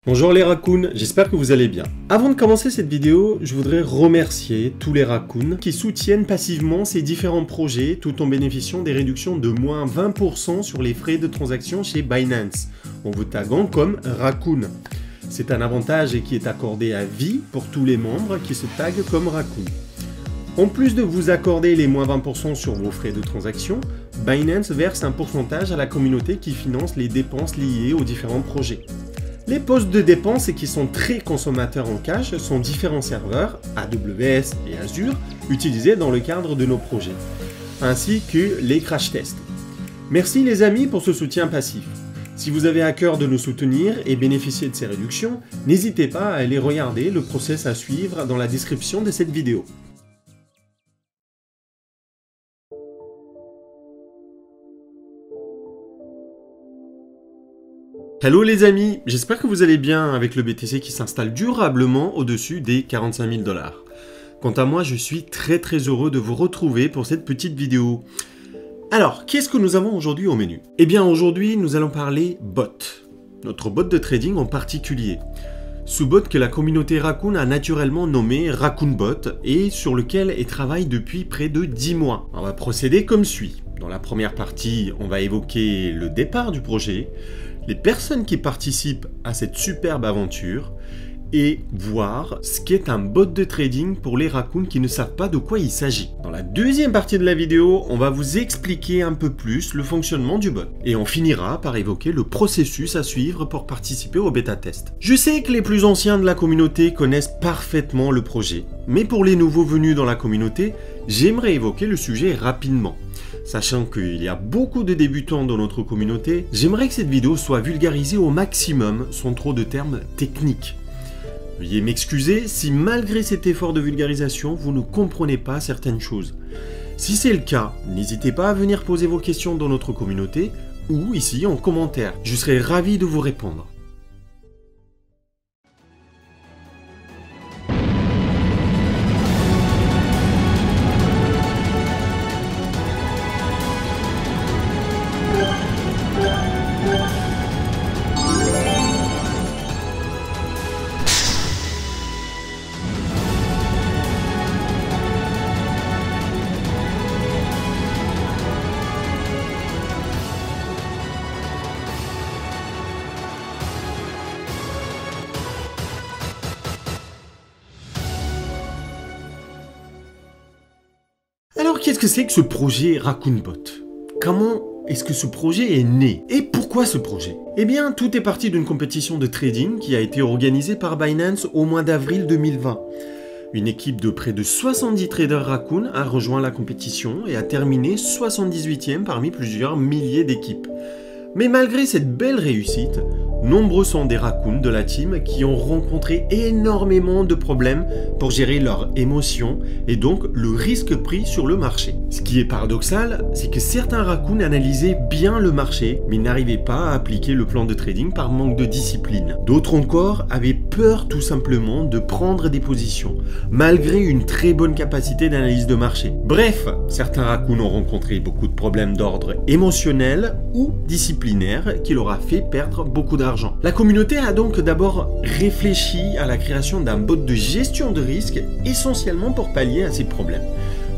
Bonjour les raccoons, j'espère que vous allez bien. Avant de commencer cette vidéo, je voudrais remercier tous les raccoons qui soutiennent passivement ces différents projets tout en bénéficiant des réductions de moins 20% sur les frais de transaction chez Binance, en vous taguant comme raccoon. C'est un avantage qui est accordé à vie pour tous les membres qui se taguent comme raccoon. En plus de vous accorder les moins 20% sur vos frais de transaction, Binance verse un pourcentage à la communauté qui finance les dépenses liées aux différents projets. Les postes de dépenses qui sont très consommateurs en cash sont différents serveurs, AWS et Azure, utilisés dans le cadre de nos projets, ainsi que les crash tests. Merci les amis pour ce soutien passif. Si vous avez à cœur de nous soutenir et bénéficier de ces réductions, n'hésitez pas à aller regarder le process à suivre dans la description de cette vidéo. Hello les amis, j'espère que vous allez bien avec le BTC qui s'installe durablement au-dessus des 45 000 $. Quant à moi, je suis très heureux de vous retrouver pour cette petite vidéo. Alors, qu'est-ce que nous avons aujourd'hui au menu? Eh bien aujourd'hui, nous allons parler bot, notre bot de trading en particulier. Ce bot que la communauté Raccoon a naturellement nommé RaccoonBot et sur lequel elle travaille depuis près de 10 mois. On va procéder comme suit. Dans la première partie, on va évoquer le départ du projet, les personnes qui participent à cette superbe aventure et voir ce qu'est un bot de trading pour les raccoons qui ne savent pas de quoi il s'agit. Dans la deuxième partie de la vidéo, on va vous expliquer un peu plus le fonctionnement du bot. Et on finira par évoquer le processus à suivre pour participer au bêta test. Je sais que les plus anciens de la communauté connaissent parfaitement le projet, mais pour les nouveaux venus dans la communauté, j'aimerais évoquer le sujet rapidement. Sachant qu'il y a beaucoup de débutants dans notre communauté, j'aimerais que cette vidéo soit vulgarisée au maximum sans trop de termes techniques. Veuillez m'excuser si malgré cet effort de vulgarisation, vous ne comprenez pas certaines choses. Si c'est le cas, n'hésitez pas à venir poser vos questions dans notre communauté ou ici en commentaire. Je serai ravi de vous répondre. Alors qu'est-ce que c'est que ce projet RaccoonBot? Comment est-ce que ce projet est né? Et pourquoi ce projet? Eh bien, tout est parti d'une compétition de trading qui a été organisée par Binance au mois d'avril 2020. Une équipe de près de 70 traders Raccoon a rejoint la compétition et a terminé 78e parmi plusieurs milliers d'équipes. Mais malgré cette belle réussite, nombreux sont des raccoons de la team qui ont rencontré énormément de problèmes pour gérer leurs émotions et donc le risque pris sur le marché. Ce qui est paradoxal, c'est que certains raccoons analysaient bien le marché mais n'arrivaient pas à appliquer le plan de trading par manque de discipline. D'autres encore avaient peur tout simplement de prendre des positions, malgré une très bonne capacité d'analyse de marché. Bref, certains raccoons ont rencontré beaucoup de problèmes d'ordre émotionnel ou disciplinaire qui leur a fait perdre beaucoup d'argent. La communauté a donc d'abord réfléchi à la création d'un bot de gestion de risque essentiellement pour pallier à ces problèmes.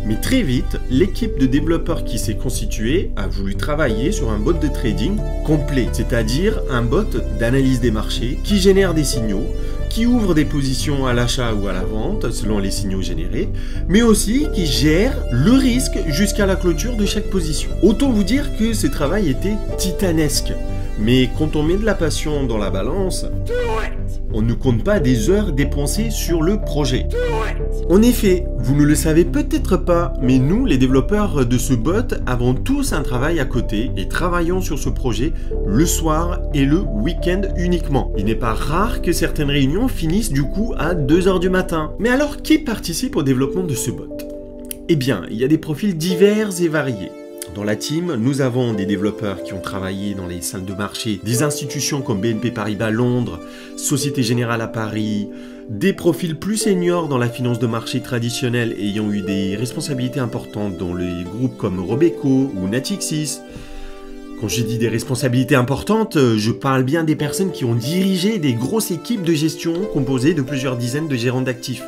Mais très vite, l'équipe de développeurs qui s'est constituée a voulu travailler sur un bot de trading complet, c'est-à-dire un bot d'analyse des marchés qui génère des signaux, qui ouvre des positions à l'achat ou à la vente selon les signaux générés, mais aussi qui gère le risque jusqu'à la clôture de chaque position. Autant vous dire que ce travail était titanesque. Mais quand on met de la passion dans la balance, on ne compte pas des heures dépensées sur le projet. En effet, vous ne le savez peut-être pas, mais nous, les développeurs de ce bot, avons tous un travail à côté et travaillons sur ce projet le soir et le week-end uniquement. Il n'est pas rare que certaines réunions finissent du coup à 2 h du matin. Mais alors, qui participe au développement de ce bot? Eh bien, il y a des profils divers et variés. Dans la team, nous avons des développeurs qui ont travaillé dans les salles de marché, des institutions comme BNP Paribas Londres, Société Générale à Paris, des profils plus seniors dans la finance de marché traditionnelle ayant eu des responsabilités importantes dans les groupes comme Robeco ou Natixis, Quand je dis des responsabilités importantes, je parle bien des personnes qui ont dirigé des grosses équipes de gestion composées de plusieurs dizaines de gérants d'actifs.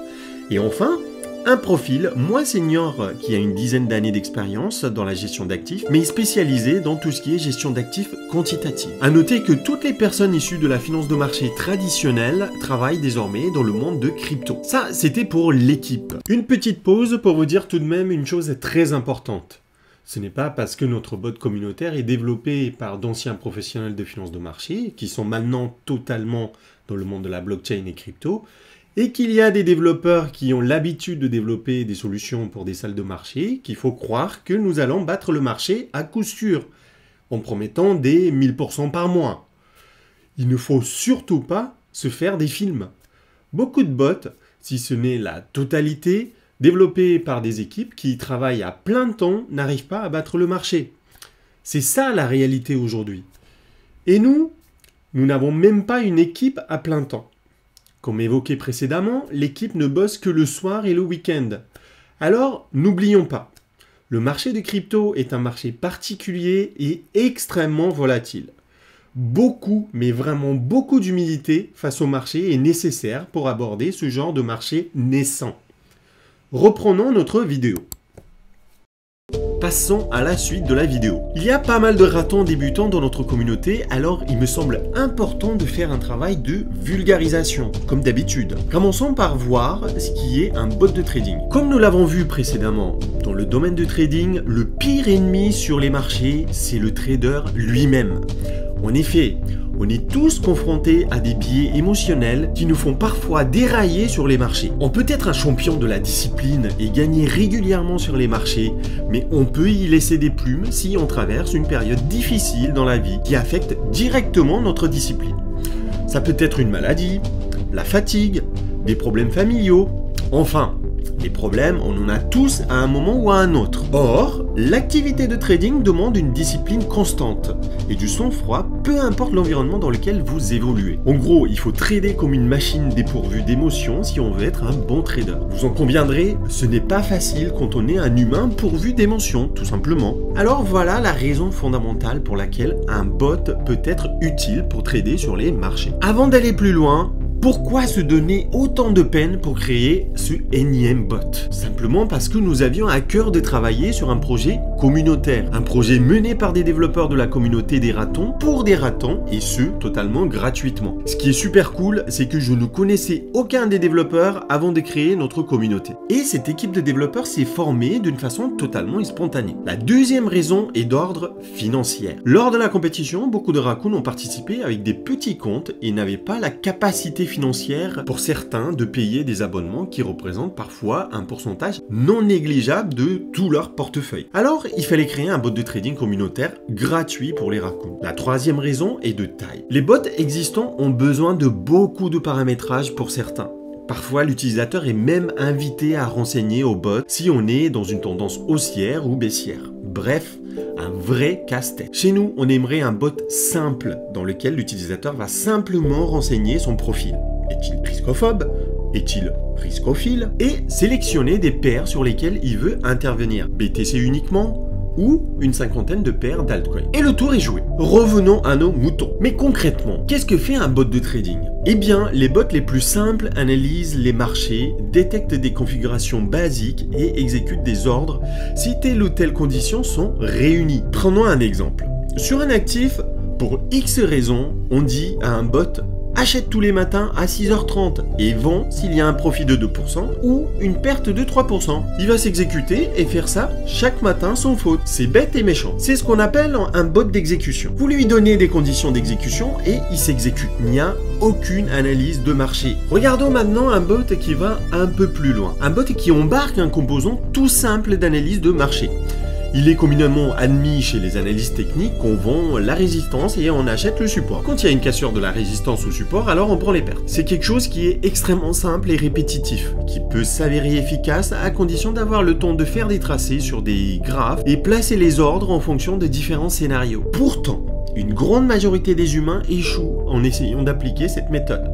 Et enfin, un profil moins senior qui a une dizaine d'années d'expérience dans la gestion d'actifs, mais spécialisé dans tout ce qui est gestion d'actifs quantitative. À noter que toutes les personnes issues de la finance de marché traditionnelle travaillent désormais dans le monde de crypto. Ça, c'était pour l'équipe. Une petite pause pour vous dire tout de même une chose très importante. Ce n'est pas parce que notre bot communautaire est développé par d'anciens professionnels de finance de marché, qui sont maintenant totalement dans le monde de la blockchain et crypto, et qu'il y a des développeurs qui ont l'habitude de développer des solutions pour des salles de marché, qu'il faut croire que nous allons battre le marché à coup sûr, en promettant des 1000% par mois. Il ne faut surtout pas se faire des films. Beaucoup de bots, si ce n'est la totalité, développés par des équipes qui travaillent à plein temps, n'arrivent pas à battre le marché. C'est ça la réalité aujourd'hui. Et nous n'avons même pas une équipe à plein temps. Comme évoqué précédemment, l'équipe ne bosse que le soir et le week-end. Alors, n'oublions pas, le marché de crypto est un marché particulier et extrêmement volatile. Beaucoup, mais vraiment beaucoup d'humilité face au marché est nécessaire pour aborder ce genre de marché naissant. Reprenons notre vidéo. Passons à la suite de la vidéo. Il y a pas mal de ratons débutants dans notre communauté, alors il me semble important de faire un travail de vulgarisation, comme d'habitude. Commençons par voir ce qui est un bot de trading. Comme nous l'avons vu précédemment, dans le domaine de trading, le pire ennemi sur les marchés, c'est le trader lui-même. En effet, on est tous confrontés à des biais émotionnels qui nous font parfois dérailler sur les marchés. On peut être un champion de la discipline et gagner régulièrement sur les marchés, mais on peut y laisser des plumes si on traverse une période difficile dans la vie qui affecte directement notre discipline. Ça peut être une maladie, la fatigue, des problèmes familiaux, enfin, les problèmes, on en a tous à un moment ou à un autre. Or, l'activité de trading demande une discipline constante et du sang-froid, peu importe l'environnement dans lequel vous évoluez. En gros, il faut trader comme une machine dépourvue d'émotions si on veut être un bon trader. Vous en conviendrez, ce n'est pas facile quand on est un humain pourvu d'émotions, tout simplement. Alors voilà la raison fondamentale pour laquelle un bot peut être utile pour trader sur les marchés. Avant d'aller plus loin, pourquoi se donner autant de peine pour créer ce énième bot? Simplement parce que nous avions à cœur de travailler sur un projet communautaire. Un projet mené par des développeurs de la communauté des ratons pour des ratons et ce, totalement gratuitement. Ce qui est super cool, c'est que je ne connaissais aucun des développeurs avant de créer notre communauté. Et cette équipe de développeurs s'est formée d'une façon totalement spontanée. La deuxième raison est d'ordre financier. Lors de la compétition, beaucoup de raccoons ont participé avec des petits comptes et n'avaient pas la capacité financière pour certains de payer des abonnements qui représentent parfois un pourcentage non négligeable de tout leur portefeuille. Alors, il fallait créer un bot de trading communautaire gratuit pour les raccoons. La troisième raison est de taille. Les bots existants ont besoin de beaucoup de paramétrage pour certains. Parfois, l'utilisateur est même invité à renseigner au bot si on est dans une tendance haussière ou baissière. Bref, un vrai casse-tête. Chez nous, on aimerait un bot simple dans lequel l'utilisateur va simplement renseigner son profil. Est-il riscophobe? Est-il riscophile? Et sélectionner des paires sur lesquelles il veut intervenir. BTC uniquement ou une cinquantaine de paires d'altcoins. Et le tour est joué. Revenons à nos moutons. Mais concrètement, qu'est-ce que fait un bot de trading? Eh bien, les bots les plus simples analysent les marchés, détectent des configurations basiques et exécutent des ordres si telle ou telle condition sont réunies. Prenons un exemple. Sur un actif, pour X raisons, on dit à un bot achète tous les matins à 6h30 et vend s'il y a un profit de 2% ou une perte de 3%. Il va s'exécuter et faire ça chaque matin sans faute. C'est bête et méchant. C'est ce qu'on appelle un bot d'exécution. Vous lui donnez des conditions d'exécution et il s'exécute. Il n'y a aucune analyse de marché. Regardons maintenant un bot qui va un peu plus loin. Un bot qui embarque un composant tout simple d'analyse de marché. Il est communément admis chez les analystes techniques qu'on vend la résistance et on achète le support. Quand il y a une cassure de la résistance au support, alors on prend les pertes. C'est quelque chose qui est extrêmement simple et répétitif, qui peut s'avérer efficace à condition d'avoir le temps de faire des tracés sur des graphes et placer les ordres en fonction de différents scénarios. Pourtant, une grande majorité des humains échouent en essayant d'appliquer cette méthode.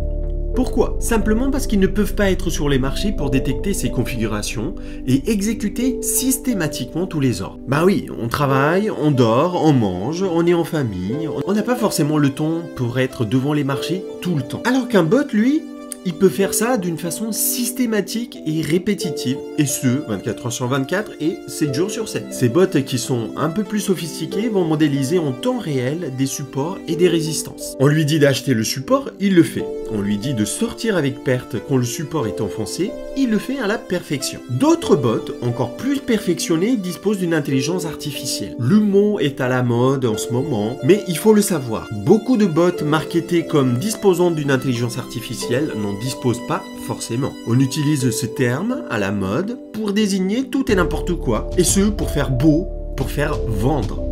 Pourquoi? Simplement parce qu'ils ne peuvent pas être sur les marchés pour détecter ces configurations et exécuter systématiquement tous les ordres. Bah oui, on travaille, on dort, on mange, on est en famille, on n'a pas forcément le temps pour être devant les marchés tout le temps. Alors qu'un bot, lui, il peut faire ça d'une façon systématique et répétitive, et ce, 24 heures sur 24 et 7 jours sur 7. Ces bots qui sont un peu plus sophistiqués vont modéliser en temps réel des supports et des résistances. On lui dit d'acheter le support, il le fait. On lui dit de sortir avec perte quand le support est enfoncé, il le fait à la perfection. D'autres bots, encore plus perfectionnés, disposent d'une intelligence artificielle. Le mot est à la mode en ce moment, mais il faut le savoir. Beaucoup de bots marketés comme disposant d'une intelligence artificielle n'en disposent pas forcément. On utilise ce terme à la mode pour désigner tout et n'importe quoi, et ce pour faire beau, pour faire vendre.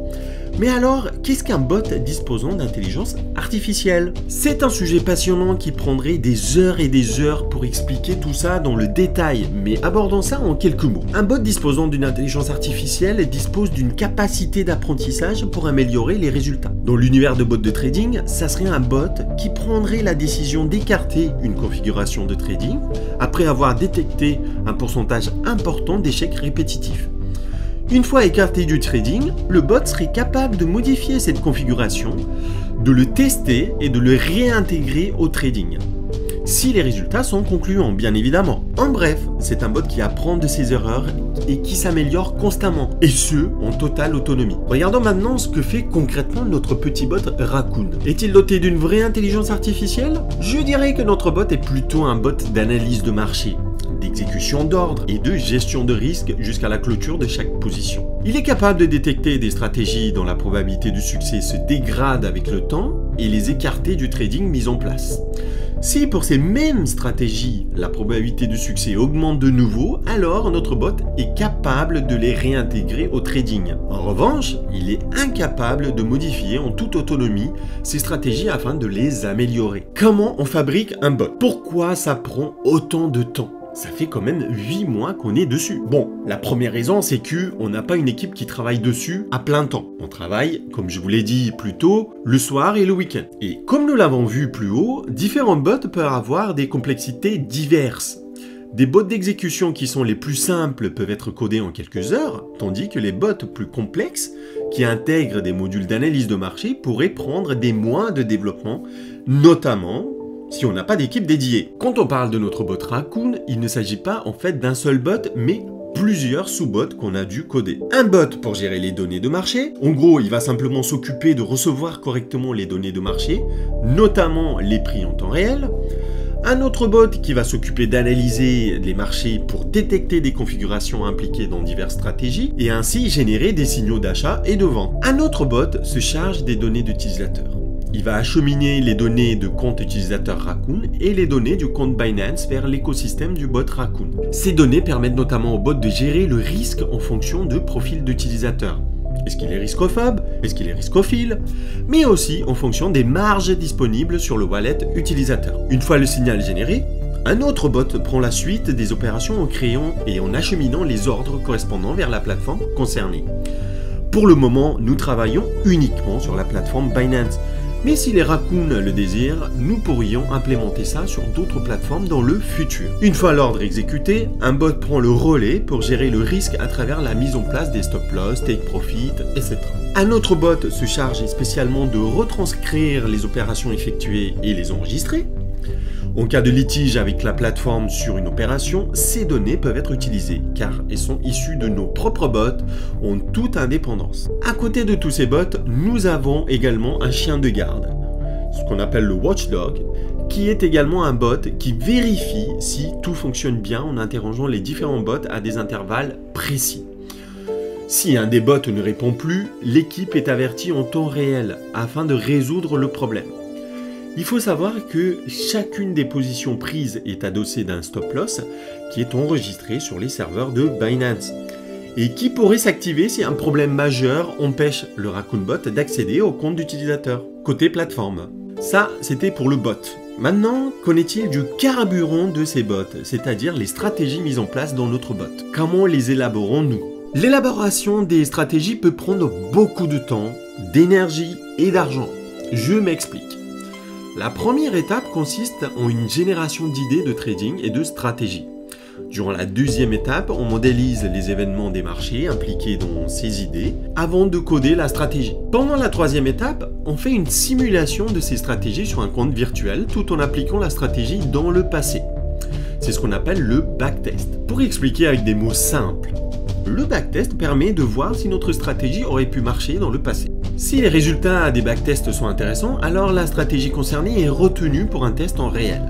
Mais alors, qu'est-ce qu'un bot disposant d'intelligence artificielle? C'est un sujet passionnant qui prendrait des heures et des heures pour expliquer tout ça dans le détail, mais abordons ça en quelques mots. Un bot disposant d'une intelligence artificielle dispose d'une capacité d'apprentissage pour améliorer les résultats. Dans l'univers de bots de trading, ça serait un bot qui prendrait la décision d'écarter une configuration de trading après avoir détecté un pourcentage important d'échecs répétitifs. Une fois écarté du trading, le bot serait capable de modifier cette configuration, de le tester et de le réintégrer au trading. Si les résultats sont concluants, bien évidemment. En bref, c'est un bot qui apprend de ses erreurs et qui s'améliore constamment, et ce, en totale autonomie. Regardons maintenant ce que fait concrètement notre petit bot Raccoon. Est-il doté d'une vraie intelligence artificielle? Je dirais que notre bot est plutôt un bot d'analyse de marché, d'exécution d'ordre et de gestion de risque jusqu'à la clôture de chaque position. Il est capable de détecter des stratégies dont la probabilité de succès se dégrade avec le temps et les écarter du trading mis en place. Si pour ces mêmes stratégies, la probabilité de succès augmente de nouveau, alors notre bot est capable de les réintégrer au trading. En revanche, il est incapable de modifier en toute autonomie ces stratégies afin de les améliorer. Comment on fabrique un bot? Pourquoi ça prend autant de temps? Ça fait quand même 8 mois qu'on est dessus. Bon, la première raison, c'est qu'on n'a pas une équipe qui travaille dessus à plein temps. On travaille, comme je vous l'ai dit plus tôt, le soir et le week-end. Et comme nous l'avons vu plus haut, différents bots peuvent avoir des complexités diverses. Des bots d'exécution qui sont les plus simples peuvent être codés en quelques heures, tandis que les bots plus complexes, qui intègrent des modules d'analyse de marché, pourraient prendre des mois de développement, notamment si on n'a pas d'équipe dédiée. Quand on parle de notre bot Raccoon, il ne s'agit pas en fait d'un seul bot, mais plusieurs sous-bots qu'on a dû coder. Un bot pour gérer les données de marché. En gros, il va simplement s'occuper de recevoir correctement les données de marché, notamment les prix en temps réel. Un autre bot qui va s'occuper d'analyser les marchés pour détecter des configurations impliquées dans diverses stratégies et ainsi générer des signaux d'achat et de vente. Un autre bot se charge des données d'utilisateurs. Il va acheminer les données de compte utilisateur Raccoon et les données du compte Binance vers l'écosystème du bot Raccoon. Ces données permettent notamment au bot de gérer le risque en fonction de profil d'utilisateur. Est-ce qu'il est riscophobe? Est-ce qu'il est riscophile? Mais aussi en fonction des marges disponibles sur le wallet utilisateur. Une fois le signal généré, un autre bot prend la suite des opérations en créant et en acheminant les ordres correspondant vers la plateforme concernée. Pour le moment, nous travaillons uniquement sur la plateforme Binance. Mais si les Raccoons le désirent, nous pourrions implémenter ça sur d'autres plateformes dans le futur. Une fois l'ordre exécuté, un bot prend le relais pour gérer le risque à travers la mise en place des stop-loss, take-profit, etc. Un autre bot se charge spécialement de retranscrire les opérations effectuées et les enregistrer. En cas de litige avec la plateforme sur une opération, ces données peuvent être utilisées car elles sont issues de nos propres bots en toute indépendance. À côté de tous ces bots, nous avons également un chien de garde, ce qu'on appelle le watchdog, qui est également un bot qui vérifie si tout fonctionne bien en interrogeant les différents bots à des intervalles précis. Si un des bots ne répond plus, l'équipe est avertie en temps réel afin de résoudre le problème. Il faut savoir que chacune des positions prises est adossée d'un stop-loss qui est enregistré sur les serveurs de Binance et qui pourrait s'activer si un problème majeur empêche le Raccoon bot d'accéder au compte d'utilisateur. Côté plateforme. Ça, c'était pour le bot. Maintenant, qu'en est-il du carburant de ces bots, c'est-à-dire les stratégies mises en place dans notre bot? Comment les élaborons-nous? L'élaboration des stratégies peut prendre beaucoup de temps, d'énergie et d'argent. Je m'explique. La première étape consiste en une génération d'idées de trading et de stratégie. Durant la deuxième étape, on modélise les événements des marchés impliqués dans ces idées avant de coder la stratégie. Pendant la troisième étape, on fait une simulation de ces stratégies sur un compte virtuel tout en appliquant la stratégie dans le passé. C'est ce qu'on appelle le backtest. Pour expliquer avec des mots simples, le backtest permet de voir si notre stratégie aurait pu marcher dans le passé. Si les résultats des backtests sont intéressants, alors la stratégie concernée est retenue pour un test en réel.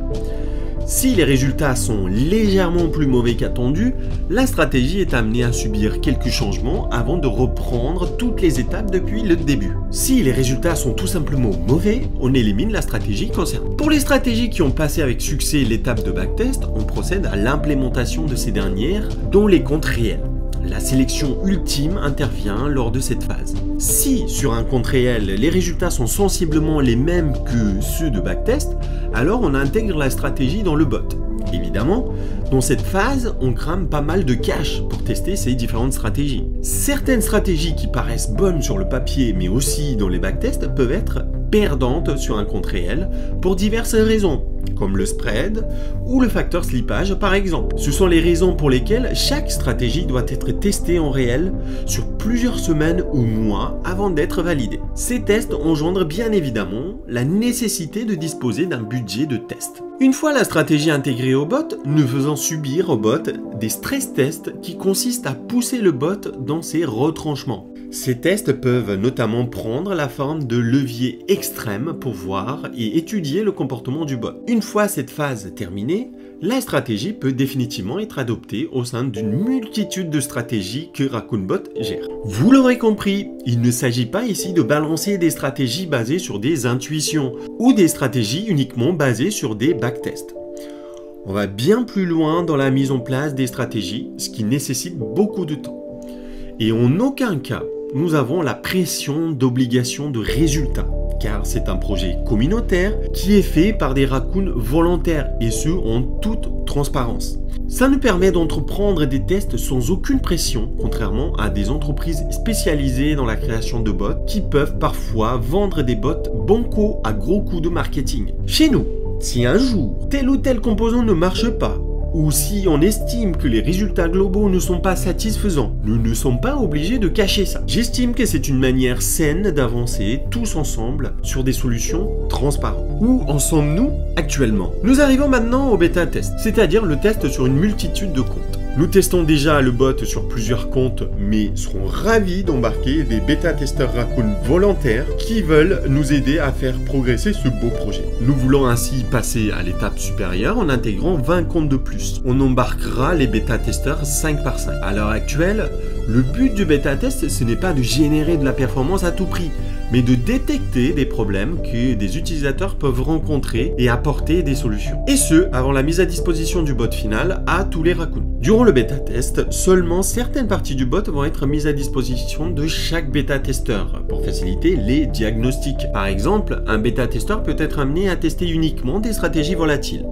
Si les résultats sont légèrement plus mauvais qu'attendu, la stratégie est amenée à subir quelques changements avant de reprendre toutes les étapes depuis le début. Si les résultats sont tout simplement mauvais, on élimine la stratégie concernée. Pour les stratégies qui ont passé avec succès l'étape de backtest, on procède à l'implémentation de ces dernières dans les comptes réels. La sélection ultime intervient lors de cette phase. Si, sur un compte réel, les résultats sont sensiblement les mêmes que ceux de backtest, alors on intègre la stratégie dans le bot. Évidemment, dans cette phase, on crame pas mal de cash pour tester ces différentes stratégies. Certaines stratégies qui paraissent bonnes sur le papier, mais aussi dans les backtests, peuvent être perdantes sur un compte réel pour diverses raisons, comme le spread ou le facteur slippage par exemple. Ce sont les raisons pour lesquelles chaque stratégie doit être testée en réel sur plusieurs semaines ou mois avant d'être validée. Ces tests engendrent bien évidemment la nécessité de disposer d'un budget de test. Une fois la stratégie intégrée au bot, nous faisons subir au bot des stress tests qui consistent à pousser le bot dans ses retranchements. Ces tests peuvent notamment prendre la forme de leviers extrêmes pour voir et étudier le comportement du bot. Une fois cette phase terminée, la stratégie peut définitivement être adoptée au sein d'une multitude de stratégies que RaccoonBot gère. Vous l'aurez compris, il ne s'agit pas ici de balancer des stratégies basées sur des intuitions ou des stratégies uniquement basées sur des backtests. On va bien plus loin dans la mise en place des stratégies, ce qui nécessite beaucoup de temps. Et en aucun cas, nous avons la pression d'obligation de résultats, car c'est un projet communautaire qui est fait par des raccoons volontaires, et ce en toute transparence. Ça nous permet d'entreprendre des tests sans aucune pression, contrairement à des entreprises spécialisées dans la création de bots qui peuvent parfois vendre des bots banco à gros coups de marketing. Chez nous, si un jour tel ou tel composant ne marche pas, ou si on estime que les résultats globaux ne sont pas satisfaisants, nous ne sommes pas obligés de cacher ça. J'estime que c'est une manière saine d'avancer tous ensemble sur des solutions transparentes. Où en sommes-nous actuellement? Nous arrivons maintenant au bêta test, c'est-à-dire le test sur une multitude de comptes. Nous testons déjà le bot sur plusieurs comptes, mais serons ravis d'embarquer des bêta-testeurs Raccoon volontaires qui veulent nous aider à faire progresser ce beau projet. Nous voulons ainsi passer à l'étape supérieure en intégrant 20 comptes de plus. On embarquera les bêta-testeurs 5 par 5. À l'heure actuelle, le but du bêta-test, ce n'est pas de générer de la performance à tout prix, mais de détecter des problèmes que des utilisateurs peuvent rencontrer et apporter des solutions. Et ce, avant la mise à disposition du bot final à tous les raccoons. Durant le bêta-test, seulement certaines parties du bot vont être mises à disposition de chaque bêta-testeur pour faciliter les diagnostics. Par exemple, un bêta-testeur peut être amené à tester uniquement des stratégies volatiles.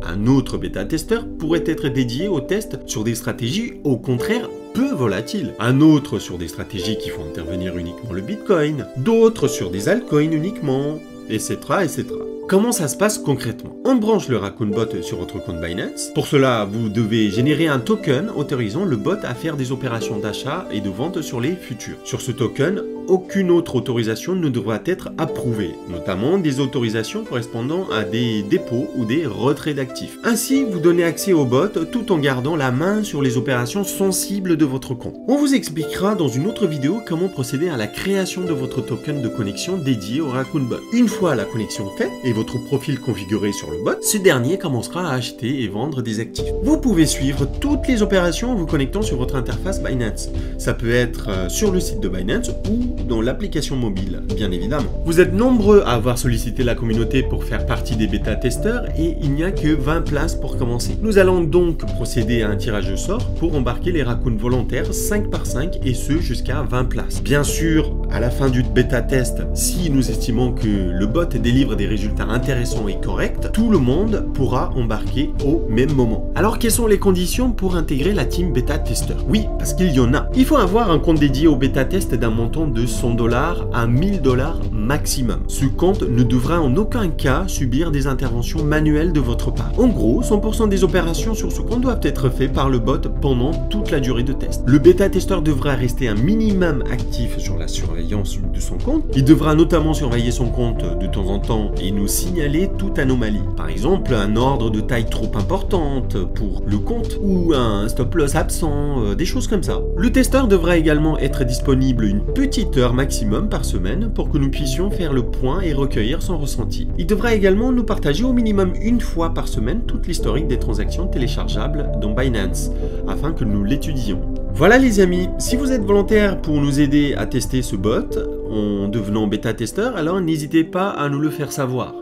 Un autre bêta-testeur pourrait être dédié au test sur des stratégies au contraire peu volatiles. Un autre sur des stratégies qui font intervenir uniquement le Bitcoin, d'autres sur des altcoins uniquement, etc. etc. Comment ça se passe concrètement? On branche le Raccoon Bot sur votre compte Binance. Pour cela, vous devez générer un token autorisant le bot à faire des opérations d'achat et de vente sur les futurs. Sur ce token, aucune autre autorisation ne devra être approuvée, notamment des autorisations correspondant à des dépôts ou des retraits d'actifs. Ainsi, vous donnez accès au bot tout en gardant la main sur les opérations sensibles de votre compte. On vous expliquera dans une autre vidéo comment procéder à la création de votre token de connexion dédié au Raccoon Bot. Une fois la connexion faite et votre profil configuré sur le bot, ce dernier commencera à acheter et vendre des actifs. Vous pouvez suivre toutes les opérations en vous connectant sur votre interface Binance. Ça peut être sur le site de Binance ou dans l'application mobile, bien évidemment. Vous êtes nombreux à avoir sollicité la communauté pour faire partie des bêta-testeurs et il n'y a que 20 places pour commencer. Nous allons donc procéder à un tirage au sort pour embarquer les raccoons volontaires 5 par 5 et ce jusqu'à 20 places. Bien sûr, à la fin du bêta test, si nous estimons que le bot délivre des résultats intéressants et corrects, tout le monde pourra embarquer au même moment. Alors quelles sont les conditions pour intégrer la team bêta testeur? Oui, parce qu'il y en a. Il faut avoir un compte dédié au bêta test d'un montant de 100 $ à 1000 $ maximum. Ce compte ne devra en aucun cas subir des interventions manuelles de votre part. En gros, 100% des opérations sur ce compte doivent être faites par le bot pendant toute la durée de test. Le bêta testeur devra rester un minimum actif sur la surveillance de son compte. Il devra notamment surveiller son compte de temps en temps et nous signaler toute anomalie. Par exemple, un ordre de taille trop importante pour le compte ou un stop loss absent, des choses comme ça. Le testeur devra également être disponible une petite heure maximum par semaine pour que nous puissions faire le point et recueillir son ressenti. Il devra également nous partager au minimum une fois par semaine toute l'historique des transactions téléchargeables dans Binance afin que nous l'étudions. Voilà les amis, si vous êtes volontaire pour nous aider à tester ce bot en devenant bêta-testeur, alors n'hésitez pas à nous le faire savoir.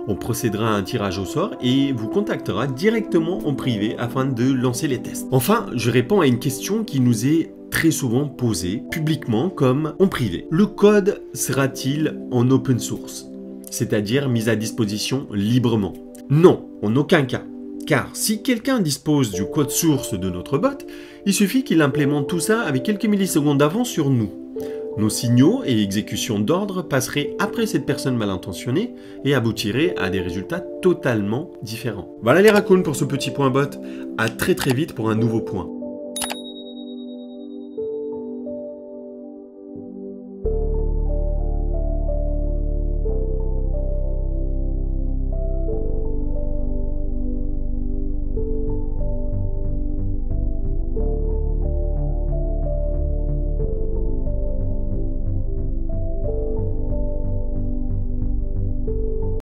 On procédera à un tirage au sort et vous contactera directement en privé afin de lancer les tests. Enfin, je réponds à une question qui nous est très souvent posée, publiquement comme en privé. Le code sera-t-il en open source, c'est-à-dire mis à disposition librement? Non, en aucun cas. Car si quelqu'un dispose du code source de notre bot, il suffit qu'il implémente tout ça avec quelques millisecondes d'avance sur nous. Nos signaux et exécutions d'ordre passeraient après cette personne mal intentionnée et aboutiraient à des résultats totalement différents. Voilà les raccoons pour ce petit point bot. À très vite pour un nouveau point.